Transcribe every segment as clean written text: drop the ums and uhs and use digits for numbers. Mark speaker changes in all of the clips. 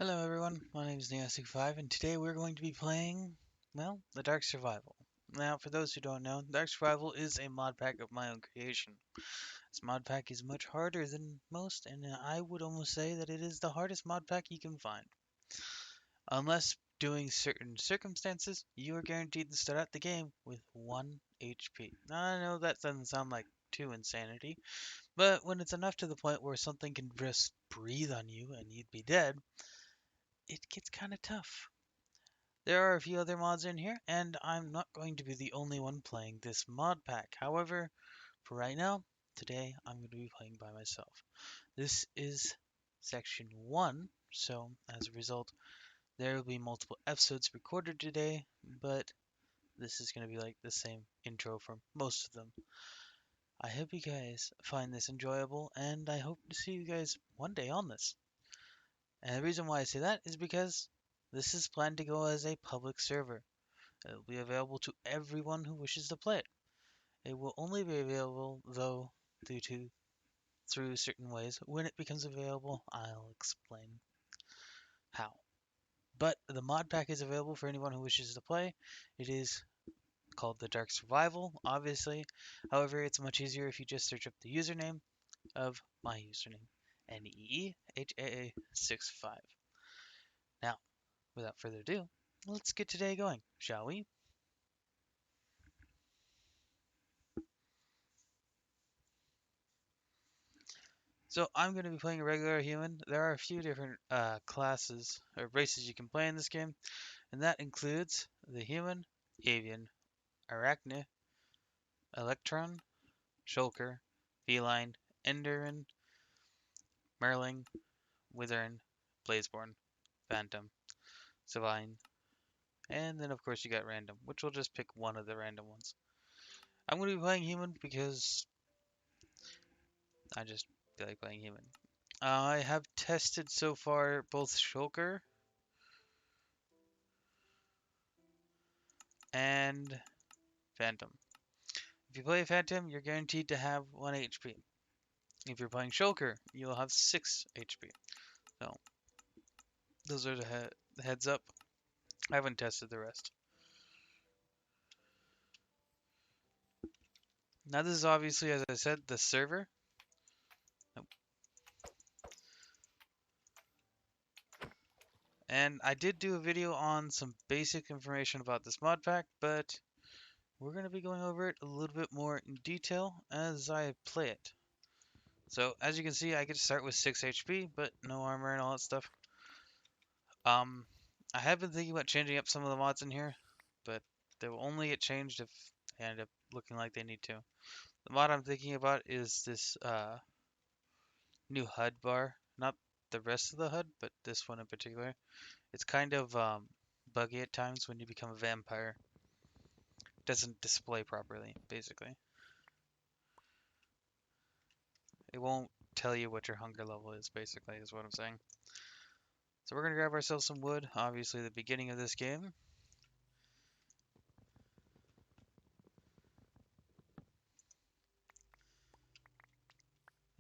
Speaker 1: Hello everyone, my name is Neo65 and today we're going to be playing, well, the Dark Survival. Now, for those who don't know, Dark Survival is a mod pack of my own creation. This mod pack is much harder than most, and I would almost say that it is the hardest mod pack you can find. Unless doing certain circumstances, you are guaranteed to start out the game with 1 HP. Now, I know that doesn't sound like too insanity, but when it's enough to the point where something can just breathe on you and you'd be dead, it gets kind of tough. There are a few other mods in here, and I'm not going to be the only one playing this mod pack. However, for right now, today I'm going to be playing by myself. This is section 1, so as a result, there will be multiple episodes recorded today, but this is going to be like the same intro for most of them. I hope you guys find this enjoyable, and I hope to see you guys one day on this. And the reason why I say that is because this is planned to go as a public server. It will be available to everyone who wishes to play it. It will only be available, though, due to through certain ways. When it becomes available, I'll explain how. But the mod pack is available for anyone who wishes to play. It is called the Dark Survival, obviously. However, it's much easier if you just search up the username of my username, NEEHAA65. Now, without further ado, let's get today going, shall we? So I'm going to be playing a regular human. There are a few different classes or races you can play in this game, and that includes the human, avian, arachne, electron, shulker, feline, enderin, merling, withering, blazeborn, phantom, savine, and then of course you got random, which will just pick one of the random ones. I'm going to be playing human because I just feel like playing human. I have tested so far both shulker and phantom. If you play Phantom, you're guaranteed to have 1 HP. If you're playing Shulker, you'll have 6 HP. So, those are the heads up. I haven't tested the rest. Now, this is obviously, as I said, the server. Nope. And I did do a video on some basic information about this mod pack, but we're going to be going over it a little bit more in detail as I play it. So, as you can see, I get to start with 6 HP, but no armor and all that stuff. Um, I have been thinking about changing up some of the mods in here, but they will only get changed if they end up looking like they need to. The mod I'm thinking about is this new HUD bar. Not the rest of the HUD, but this one in particular. It's kind of buggy at times when you become a vampire. It doesn't display properly, basically. It won't tell you what your hunger level is, basically, is what I'm saying. So we're going to grab ourselves some wood, obviously the beginning of this game.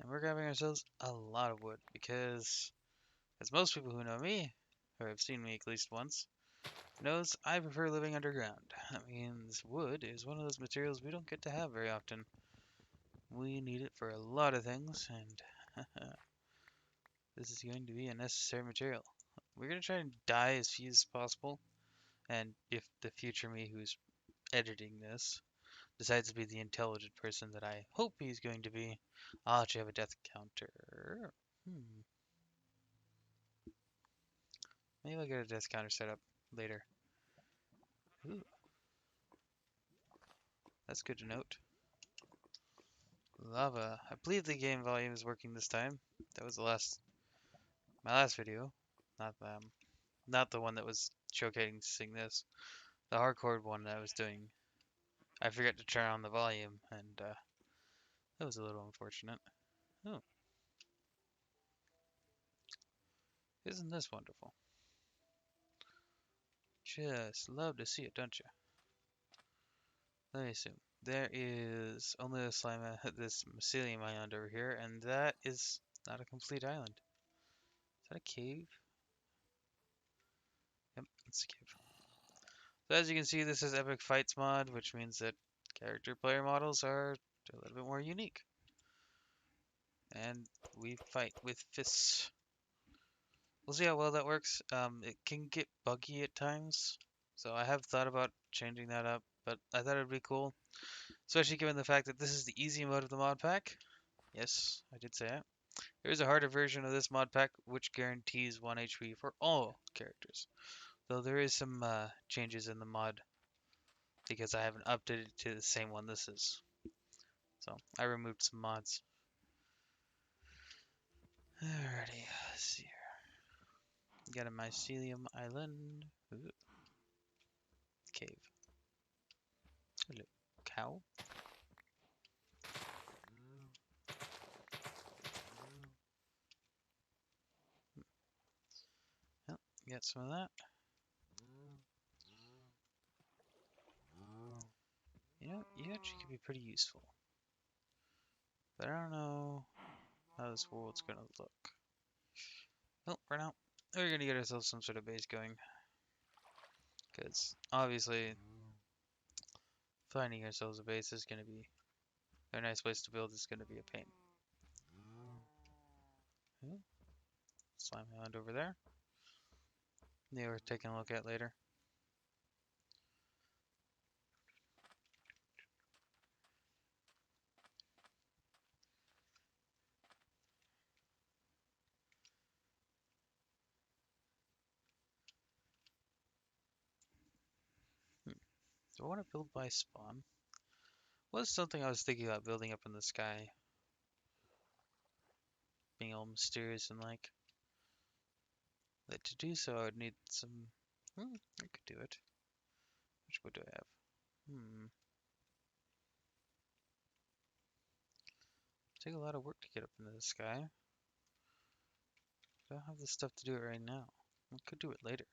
Speaker 1: And we're grabbing ourselves a lot of wood because, as most people who know me, or have seen me at least once, knows I prefer living underground. That means wood is one of those materials we don't get to have very often. We need it for a lot of things, and this is going to be a necessary material. We're going to try and die as few as possible, and if the future me who's editing this decides to be the intelligent person that I hope he's going to be, I'll actually have a death counter. Hmm. Maybe I'll get a death counter set up later. Ooh, that's good to note. Lava. I believe the game volume is working this time. That was my last video, not not the one that was showcasing this. The hardcore one that I was doing. I forgot to turn on the volume, and that was a little unfortunate. Oh, isn't this wonderful? Just love to see it, don't you? Let me see. There is only this slime, this mycelium island over here, and that is not a complete island. Is that a cave? that's the cave. So as you can see, this is Epic Fights mod, which means that character player models are a little bit more unique. And we fight with fists. We'll see how well that works. It can get buggy at times, so I have thought about changing that up, but I thought it'd be cool, especially given the fact that this is the easy mode of the mod pack. Yes, I did say it. There is a harder version of this mod pack which guarantees 1 HP for all characters. Though there is some changes in the mod because I haven't updated it to the same one this is. So I removed some mods. Alrighty, let's see here. Got a Mycelium Island. Ooh, cave. Hello, cow. Yep, got some of that. You know, you actually could be pretty useful. But I don't know how this world's gonna look. Well, for now, we're gonna get ourselves some sort of base going. Because obviously, finding ourselves a base is gonna be a nice place to build is gonna be a pain. Ooh, slime island over there. Yeah, we're taking a look at later. Do I want to build by spawn? Was something I was thinking about building up in the sky. Being all mysterious and like. But to do so, I would need some. I could do it. Which wood do I have? Take a lot of work to get up into the sky. I don't have the stuff to do it right now. I could do it later.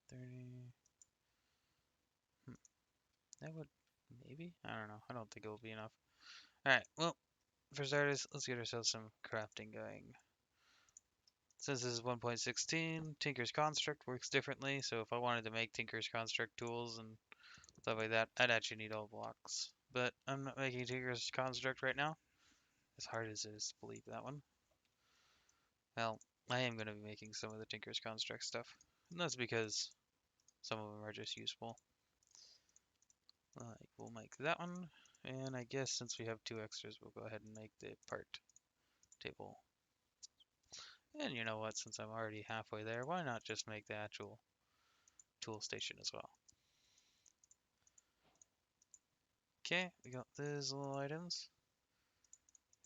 Speaker 1: 30. That would maybe? I don't know. I don't think it will be enough. Alright, well, for starters, let's get ourselves some crafting going. Since this is 1.16, Tinker's Construct works differently, so if I wanted to make Tinker's Construct tools and stuff like that, I'd actually need all blocks. But I'm not making Tinker's Construct right now, as hard as it is to believe that one. Well, I am going to be making some of the Tinker's Construct stuff, and that's because some of them are just useful. Like, we'll make that one, and I guess since we have 2 extras, we'll go ahead and make the part table. And you know what, since I'm already halfway there, why not just make the actual tool station as well? Okay, we got those little items.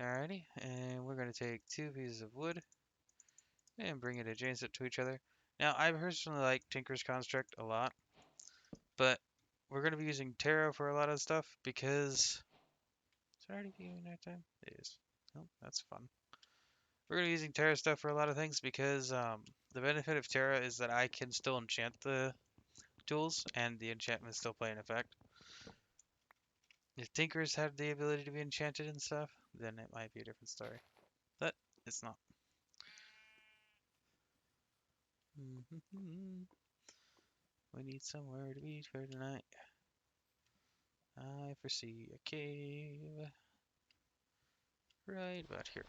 Speaker 1: Alrighty, and we're going to take 2 pieces of wood and bring it adjacent to each other. Now, I personally like Tinker's Construct a lot, but we're going to be using Terra for a lot of stuff because... Is it already viewing nighttime? It is. Oh, that's fun. We're going to be using Terra stuff for a lot of things because the benefit of Terra is that I can still enchant the tools and the enchantments still play an effect. If Tinkers had the ability to be enchanted and stuff, then it might be a different story. But it's not. We need somewhere to be for tonight. I foresee a cave right about here.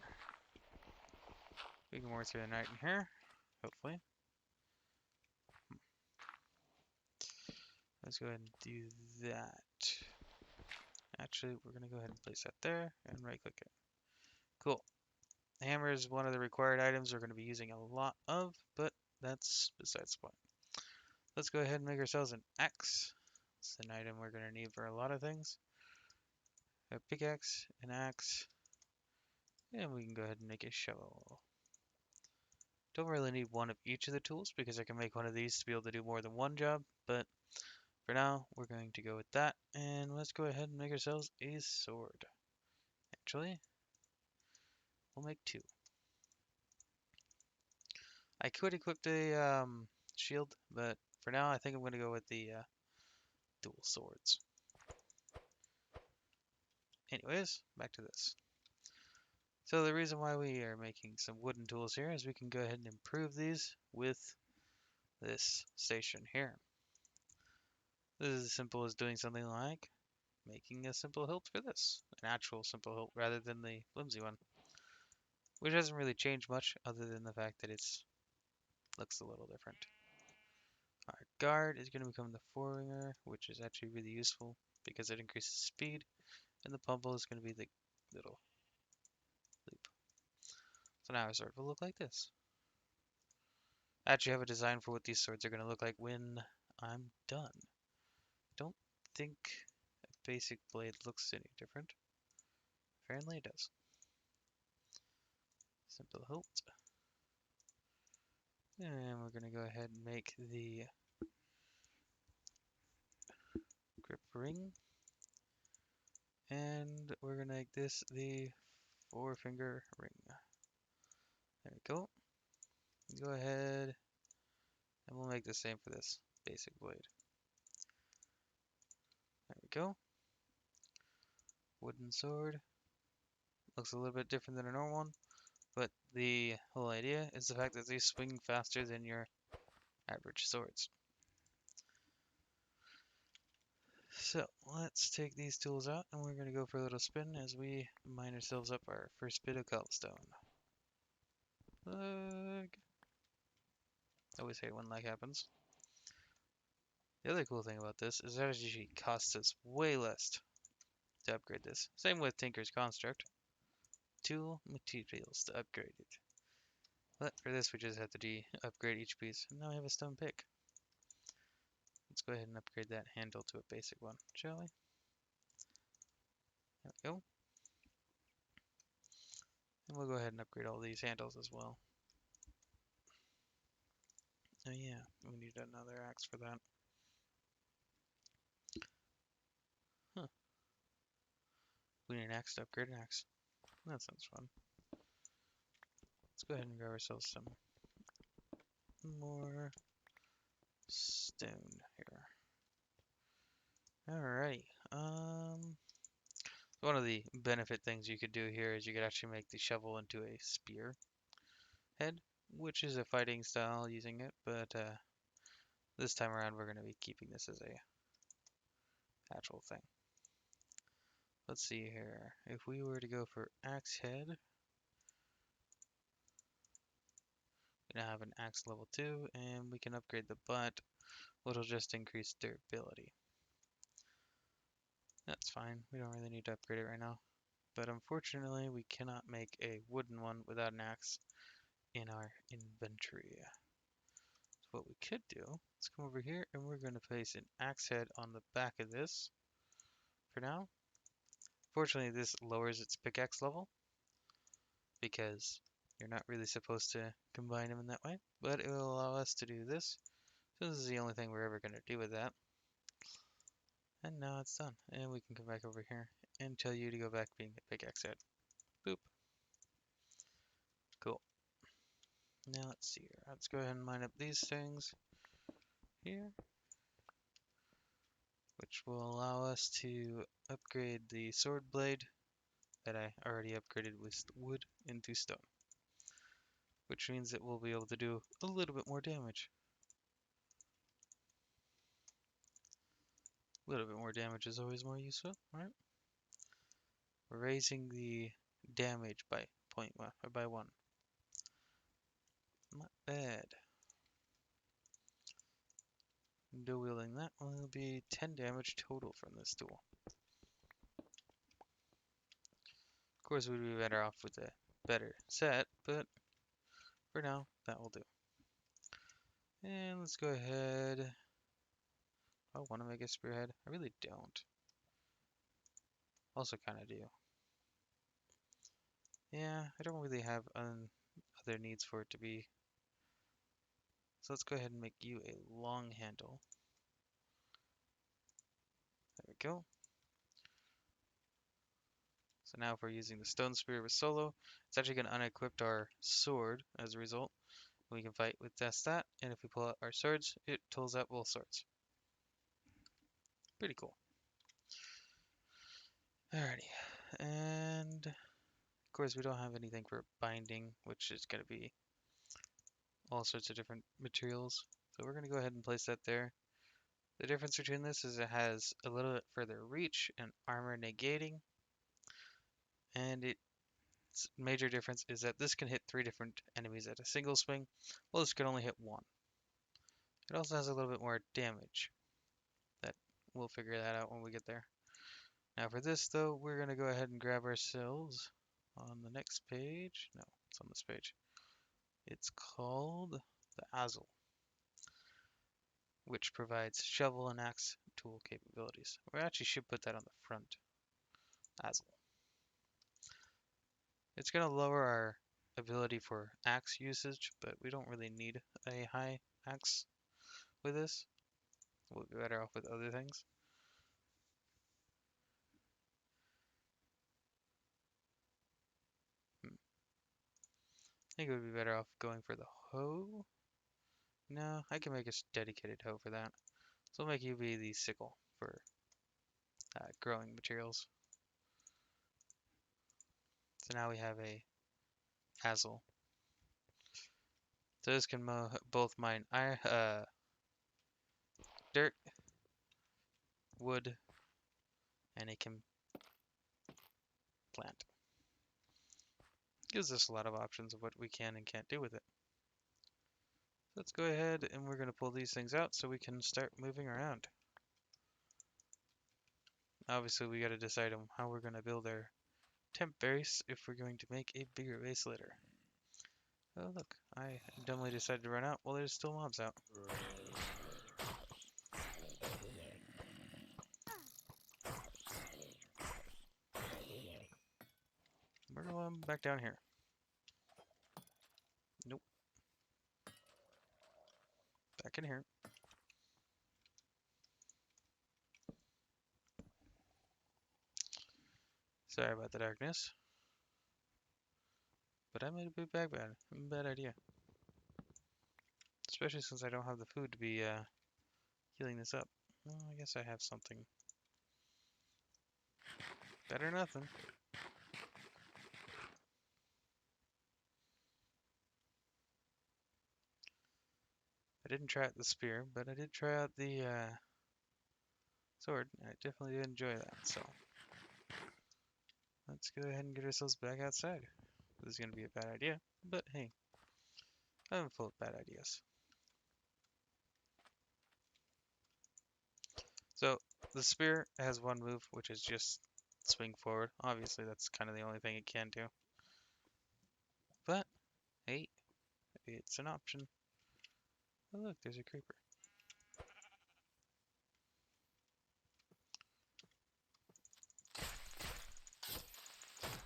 Speaker 1: We can work through the night in here, hopefully. Let's go ahead and do that. Actually, we're going to go ahead and place that there and right click it. Cool. The hammer is one of the required items we're going to be using a lot of, but that's besides the point. Let's go ahead and make ourselves an axe. It's an item we're going to need for a lot of things. A pickaxe, an axe, and we can go ahead and make a shovel. Don't really need one of each of the tools because I can make one of these to be able to do more than one job, but for now, we're going to go with that, and let's go ahead and make ourselves a sword. Actually, we'll make 2. I could equip the shield, but for now, I think I'm going to go with the dual swords. Anyways, back to this. So the reason why we are making some wooden tools here is we can go ahead and improve these with this station here. This is as simple as doing something like making a simple hilt for this, an actual simple hilt rather than the flimsy one, which hasn't really changed much other than the fact that it's looks a little different. Our guard is going to become the four-ringer, which is actually really useful because it increases speed, and the pummel is going to be the little loop. So now our sword will look like this. I actually have a design for what these swords are going to look like when I'm done. Don't think a basic blade looks any different. Apparently it does. Simple hilt. And we're going to go ahead and make the grip ring. And we're going to make this the four-finger ring. There we go. Go ahead and we'll make the same for this basic blade. There we go. Wooden sword. Looks a little bit different than a normal one, but the whole idea is the fact that they swing faster than your average swords. So let's take these tools out and we're going to go for a little spin as we mine ourselves up our first bit of cobblestone. Lag. I always hate when lag happens. The other cool thing about this is that it usually costs us way less to upgrade this. Same with Tinker's Construct. 2 materials to upgrade it. But for this we just have to upgrade each piece. And now we have a stone pick. Let's go ahead and upgrade that handle to a basic one, shall we? There we go. And we'll go ahead and upgrade all these handles as well. Oh yeah, we need another axe for that. Huh. We need an axe to upgrade an axe. That sounds fun. Let's go ahead and grab ourselves some more stone here. Alrighty. One of the benefit things you could do here is you could actually make the shovel into a spear head, which is a fighting style using it, but this time around we're going to be keeping this as a actual thing. Let's see here. If we were to go for axe head, we now have an axe level 2, and we can upgrade the butt, which will just increase durability. That's fine. We don't really need to upgrade it right now. But unfortunately, we cannot make a wooden one without an axe in our inventory. So what we could do, let's come over here and we're going to place an axe head on the back of this for now. Fortunately, this lowers its pickaxe level because you're not really supposed to combine them in that way, but it will allow us to do this. So this is the only thing we're ever going to do with that. And now it's done. And we can come back over here and tell you to go back being a pickaxe head. Boop. Cool. Now let's see here. Let's go ahead and mine up these things here, which will allow us to upgrade the sword blade that I already upgraded with wood into stone, which means that we'll be able to do a little bit more damage. A little bit more damage is always more useful, right? We're raising the damage by by 1. Not bad. Dual wielding that will be 10 damage total from this tool. Of course, we'd be better off with a better set, but for now, that will do. And let's go ahead. I want to make a spearhead. I really don't. Also kind of do. Yeah, I don't really have other needs for it to be. So let's go ahead and make you a long handle. There we go. So now if we're using the stone spear with solo, it's actually going to unequip our sword as a result. We can fight with just that, and if we pull out our swords, it pulls out both swords. Pretty cool. Alrighty, and course, we don't have anything for binding, which is going to be all sorts of different materials. So we're going to go ahead and place that there. The difference between this is it has a little bit further reach and armor negating. And its major difference is that this can hit 3 different enemies at a single swing, while this can only hit 1. It also has a little bit more damage. That we'll figure that out when we get there. Now for this though, we're going to go ahead and grab ourselves on the next page. No, it's on this page. It's called the Azel, which provides shovel and axe tool capabilities. We actually should put that on the front. Azel. It's going to lower our ability for axe usage, but we don't really need a high axe with this. We'll be better off with other things. I think it would be better off going for the hoe. No, I can make a dedicated hoe for that. So I'll make you be the sickle for growing materials. So now we have a Azel. So this can both mine dirt, wood, and it can plant. Gives us a lot of options of what we can and can't do with it. Let's go ahead and we're going to pull these things out so we can start moving around. Obviously we got to decide on how we're going to build our temp base if we're going to make a bigger base later. Oh look, I dumbly decided to run out while there's still mobs out. We're going back down here. Nope. Back in here. Sorry about the darkness. But I made a bad idea. Especially since I don't have the food to be healing this up. Well, I guess I have something. Better nothing. I didn't try out the spear, but I did try out the sword. I definitely did enjoy that, so let's go ahead and get ourselves back outside. This is going to be a bad idea, but hey, I'm full of bad ideas. So the spear has one move, which is just swing forward. Obviously, that's kind of the only thing it can do. But hey, it's an option. Oh look, there's a creeper.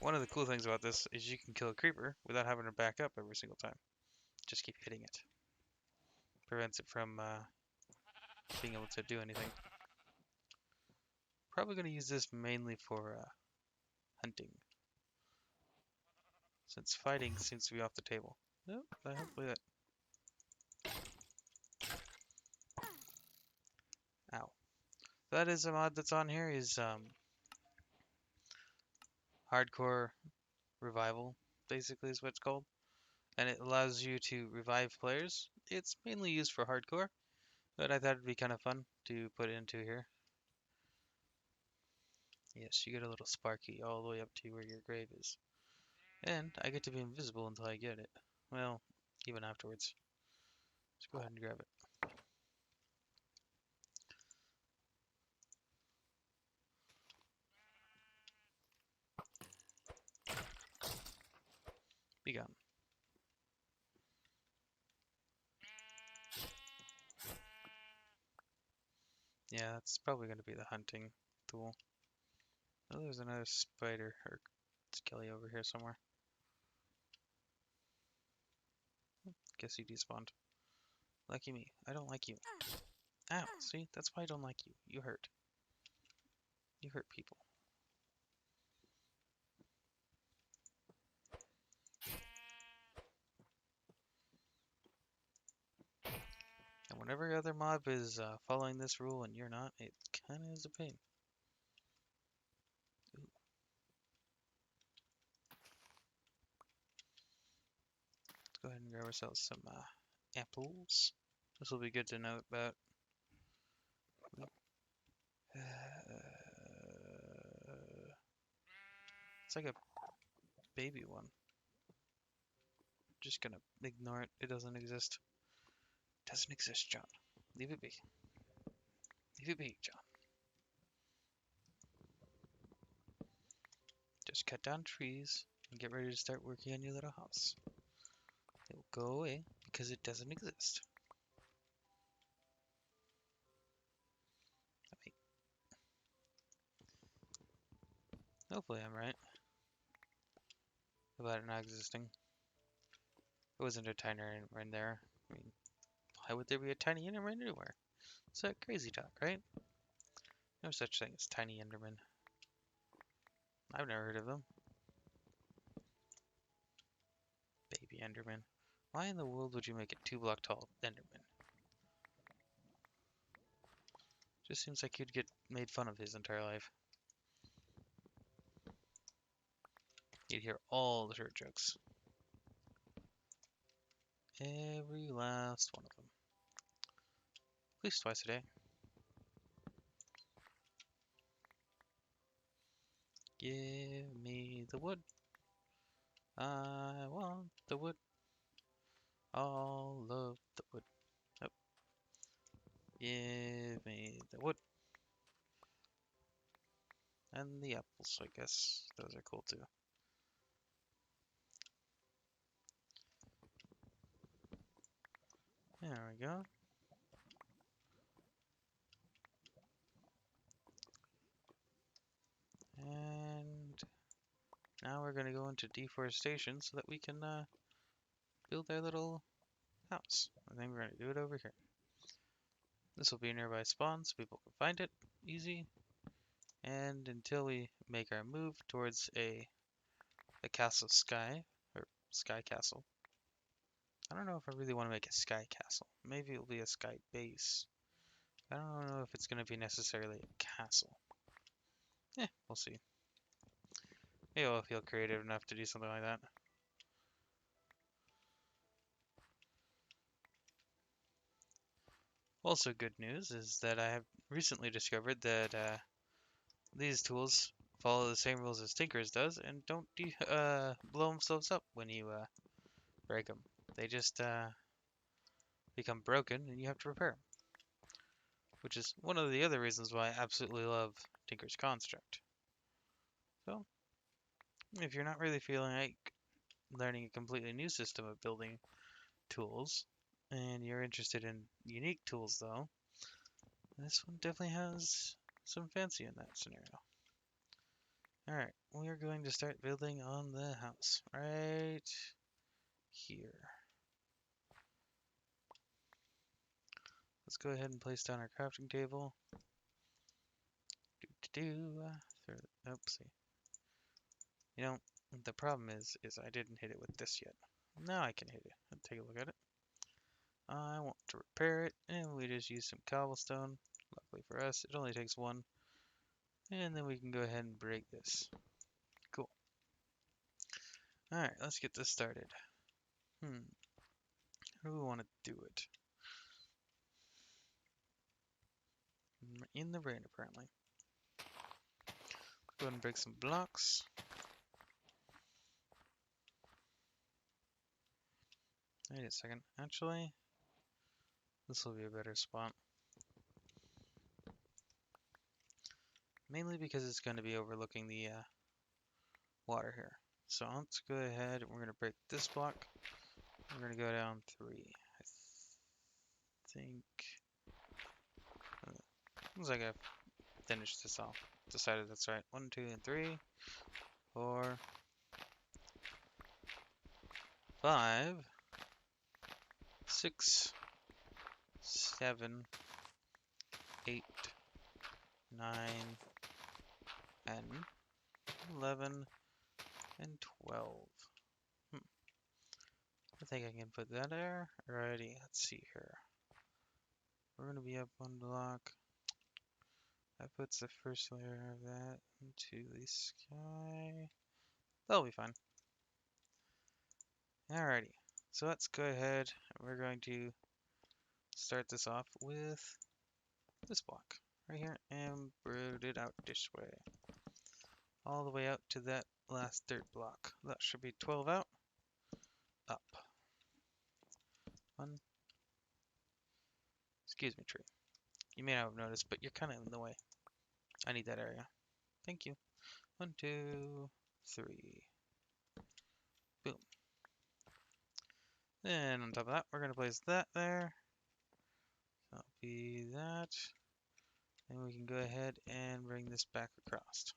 Speaker 1: One of the cool things about this is you can kill a creeper without having to back up every single time. Just keep hitting it. Prevents it from being able to do anything. Probably going to use this mainly for hunting. Since fighting seems to be off the table. Nope, hopefully that... Ow. That is a mod that's on here, is Hardcore Revival, basically is what it's called. And it allows you to revive players. It's mainly used for hardcore, but I thought it'd be kind of fun to put into here. Yes, you get a little Sparky all the way up to where your grave is. And I get to be invisible until I get it. Well, even afterwards. Let's go ahead and grab it. Be gone. Yeah, that's probably going to be the hunting tool. Oh, there's another spider or skelly over here somewhere. Guess he despawned. Lucky me. I don't like you. Ow, see? That's why I don't like you. You hurt. You hurt people. And whenever your other mob is following this rule and you're not, it kind of is a pain. Ooh. Let's go ahead and grab ourselves some apples. This will be good to know about. It's like a baby one. Just gonna ignore it. It doesn't exist. Doesn't exist, John. Leave it be. Leave it be, John. Just cut down trees and get ready to start working on your little house. It will go away because it doesn't exist. Wait. Hopefully I'm right about it not existing. There wasn't a tiny Enderman there. I mean, why would there be a tiny Enderman anywhere? It's that crazy talk, right? No such thing as tiny Enderman. I've never heard of them. Baby Enderman. Why in the world would you make a 2-block tall Enderman? Just seems like you'd get made fun of his entire life. You'd hear all the short jokes. Every last one of them. At least twice a day. Give me the wood. I want the wood. All of the wood. Oh. Give me the wood. And the apples, I guess. Those are cool too. There we go. And now we're going to go into deforestation so that we can build our little house. I think we're going to do it over here. This will be a nearby spawn so people can find it easy. And until we make our move towards a castle sky, or sky castle. I don't know if I really want to make a sky castle. Maybe it'll be a sky base. I don't know if it's going to be necessarily a castle. We'll see. Maybe I'll feel creative enough to do something like that. Also good news is that I have recently discovered that these tools follow the same rules as Tinker's does and don't blow themselves up when you break them. They just become broken and you have to repair them. Which is one of the other reasons why I absolutely love Tinker's Construct. So, if you're not really feeling like learning a completely new system of building tools, and you're interested in unique tools though, this one definitely has some fancy in that scenario. Alright, we're going to start building on the house right here. Let's go ahead and place down our crafting table. Oopsie. You know, the problem is I didn't hit it with this yet. Now I can hit it. Let's take a look at it. I want to repair it, and we just use some cobblestone. Luckily for us, it only takes one. And then we can go ahead and break this. Cool. Alright, let's get this started. How do we want to do it? In the rain, apparently. Go ahead and break some blocks. Wait a second. Actually, this will be a better spot. Mainly because it's going to be overlooking the water here. So let's go ahead and we're going to break this block. We're going to go down 3. I think... looks like I've finished this off. Decided that's right. 1, 2, and 3. 4, 5, 6, 7, 8, 9, 10, 11, and 12. I think I can put that there. Alrighty, let's see here. We're going to be up 1 block. That puts the first layer of that into the sky. That'll be fine. Alrighty, so let's go ahead. We're going to start this off with this block right here and root it out this way. All the way out to that last dirt block. That should be 12 out. Up. One. Excuse me, tree. You may not have noticed, but you're kind of in the way. I need that area. Thank you. 1, 2, 3. Boom. Then on top of that, we're going to place that there. That'll be that. And we can go ahead and bring this back across.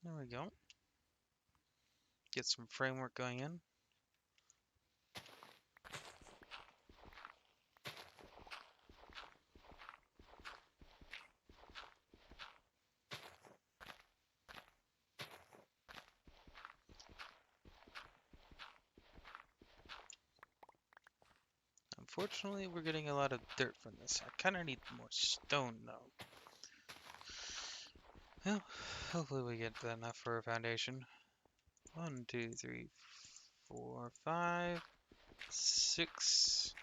Speaker 1: There we go. Get some framework going in. Unfortunately, we're getting a lot of dirt from this. I kind of need more stone, though. Well, hopefully we get enough for a foundation. 1, 2, 3, 4, 5, 6.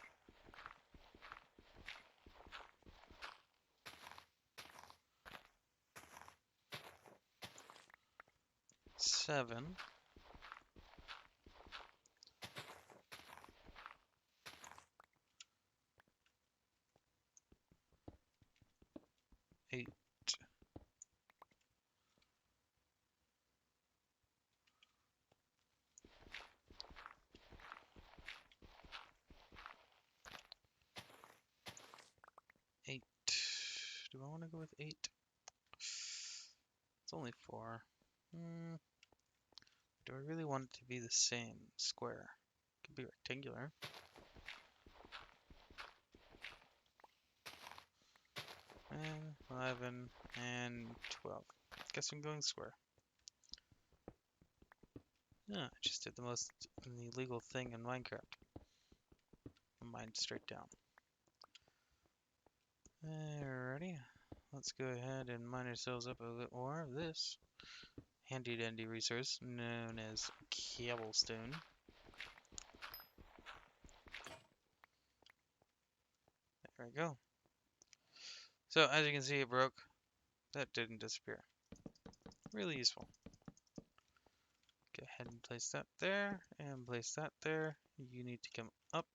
Speaker 1: 7. 8. 8. Do I want to go with 8? It's only 4. Do I really want it to be the same square? It could be rectangular. And 11 and 12. Guess I'm going square. Yeah, I just did the most illegal thing in Minecraft. Mine straight down. Alrighty. Let's go ahead and mine ourselves up a bit more of this handy dandy resource known as cobblestone. There we go. So as you can see, it broke. That didn't disappear. Really useful. Go ahead and place that there and place that there. You need to come up.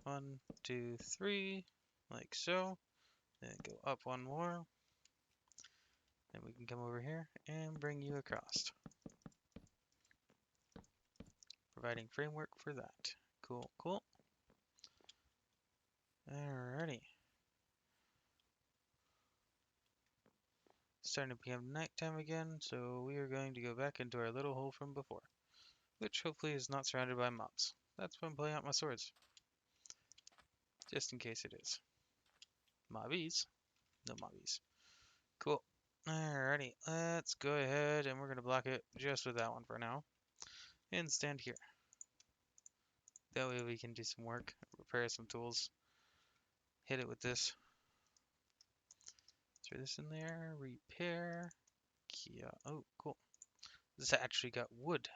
Speaker 1: 1, 2, 3, like so. Then go up one more. Then we can come over here and bring you across. Providing framework for that. Cool, cool. Alrighty. Starting to become nighttime again, so we are going to go back into our little hole from before, which hopefully is not surrounded by mobs. That's why I'm pulling out my swords. Just in case it is. Mobbies? No mobbies. Cool. Alrighty, let's go ahead and we're going to block it just with that one for now. And stand here. That way we can do some work, repair some tools. Hit it with this. Throw this in there, repair. Yeah. Oh, cool. This actually got wood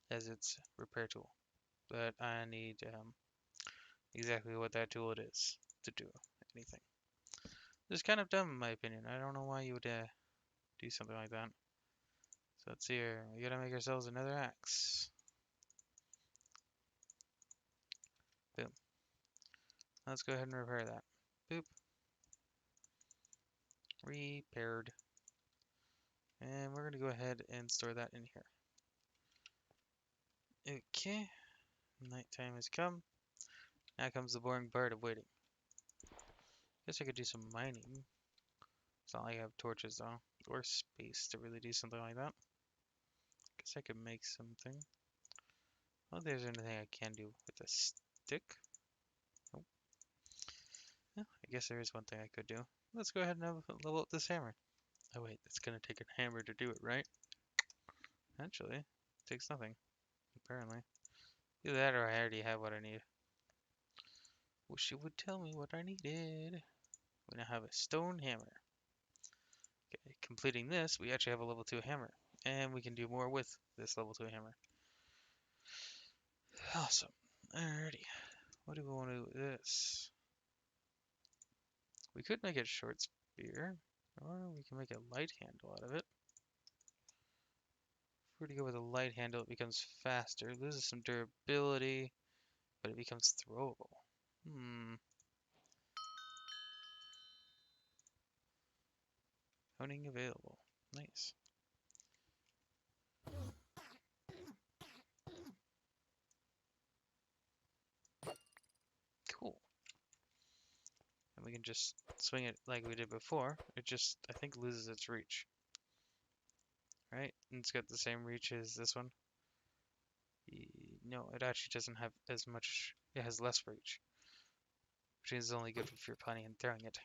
Speaker 1: as its repair tool. But I need exactly what that tool it is to do anything. It's kind of dumb in my opinion. I don't know why you would do something like that. So let's see here. We gotta make ourselves another axe. Boom. Let's go ahead and repair that. Boop. Repaired. And we're gonna go ahead and store that in here. Okay. Nighttime has come. Now comes the boring part of waiting. Guess I could do some mining. It's not like I have torches though, or space to really do something like that. Guess I could make something. I don't think there's anything I can do with a stick. Nope. Yeah, I guess there is one thing I could do. Let's go ahead and level up this hammer. Oh wait, it's gonna take a hammer to do it, right? Actually, it takes nothing, apparently. Either that or I already have what I need. Wish you would tell me what I needed. We now have a stone hammer. Okay, completing this, we actually have a level 2 hammer. And we can do more with this level 2 hammer. Awesome. Alrighty. What do we want to do with this? We could make it a short spear, or we can make a light handle out of it. If we were to go with a light handle, it becomes faster, loses some durability, but it becomes throwable. Honing available. Nice. Cool. And we can just swing it like we did before. It just, I think, loses its reach. Right? And it's got the same reach as this one. No, it actually doesn't have as much. It has less reach. Which is only good if you're planning on throwing it.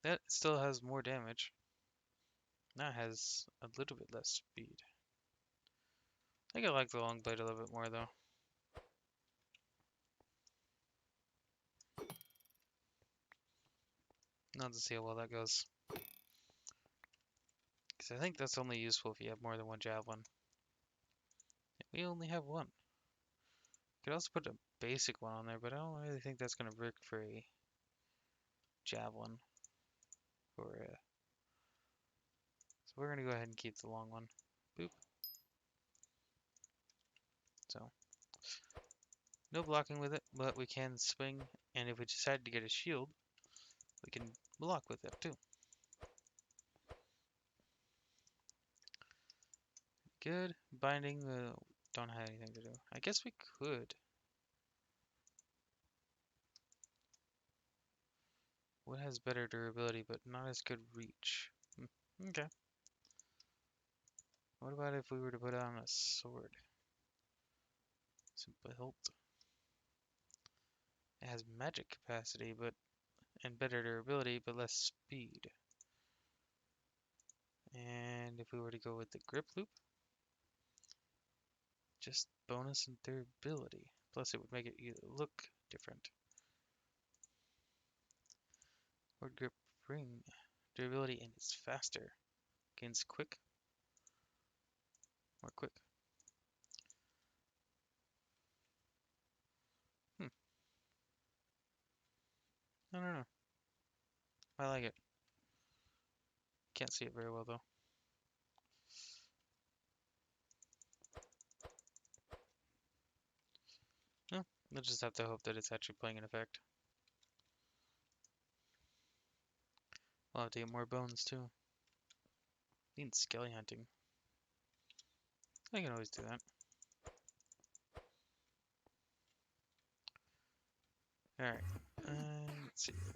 Speaker 1: That still has more damage. Now it has a little bit less speed. I think I like the long blade a little bit more though. Not to see how well that goes. Because I think that's only useful if you have more than one javelin. We only have one. Could also put a basic one on there, but I don't really think that's going to work for a javelin. So we're going to go ahead and keep the long one. Boop. So, no blocking with it, but we can swing, and if we decide to get a shield, we can block with it too. Good. Binding, don't have anything to do. I guess we could. What has better durability but not as good reach? Okay. What about if we were to put on a sword? Simple hilt. It has magic capacity and better durability but less speed. And if we were to go with the grip loop, just bonus and durability. Plus it would make it look different. Or grip ring. Durability and it's faster. Gains quick. More quick. I don't know. I like it. Can't see it very well though. No, we'll just have to hope that it's actually playing an effect. We'll have to get more bones too. Need skelly hunting. I can always do that. Alright, let's see here.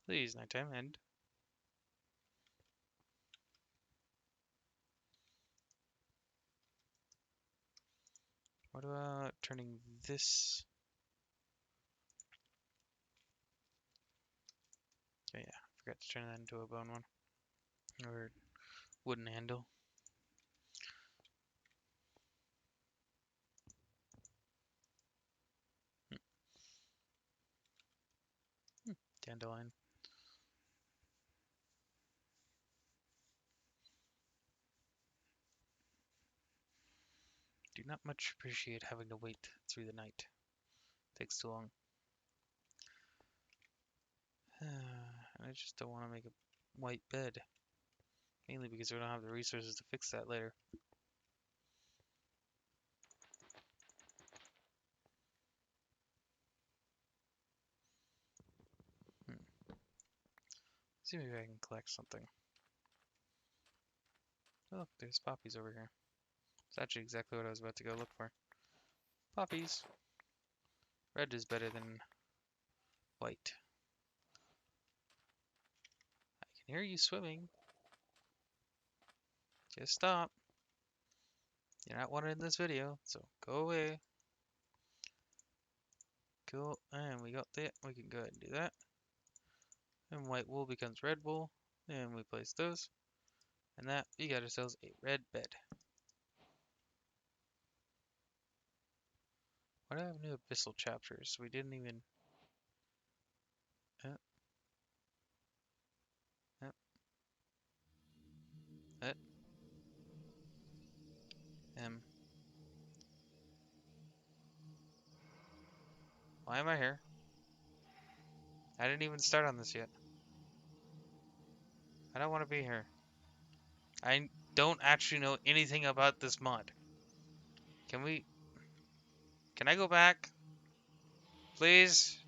Speaker 1: Please, nighttime end. What about turning this? Oh yeah, forgot to turn that into a bone one. Or wooden handle. Dandelion. Do not much appreciate having to wait through the night. Takes too long. I just don't want to make a white bed. Mainly because we don't have the resources to fix that later. See maybe I can collect something. Oh, look, there's poppies over here. It's actually exactly what I was about to go look for. Poppies. Red is better than white. I can hear you swimming. Just stop. You're not wanted in this video, so go away. Cool, and we got that. We can go ahead and do that. And white wool becomes red wool. And we place those. And that, we got ourselves a red bed. Why do I have new abyssal chapters? We didn't even. Uh, uh, uh, um. Why am I here? I didn't even start on this yet. I don't want to be here. I don't actually know anything about this mod. Can we... Can I go back? Please?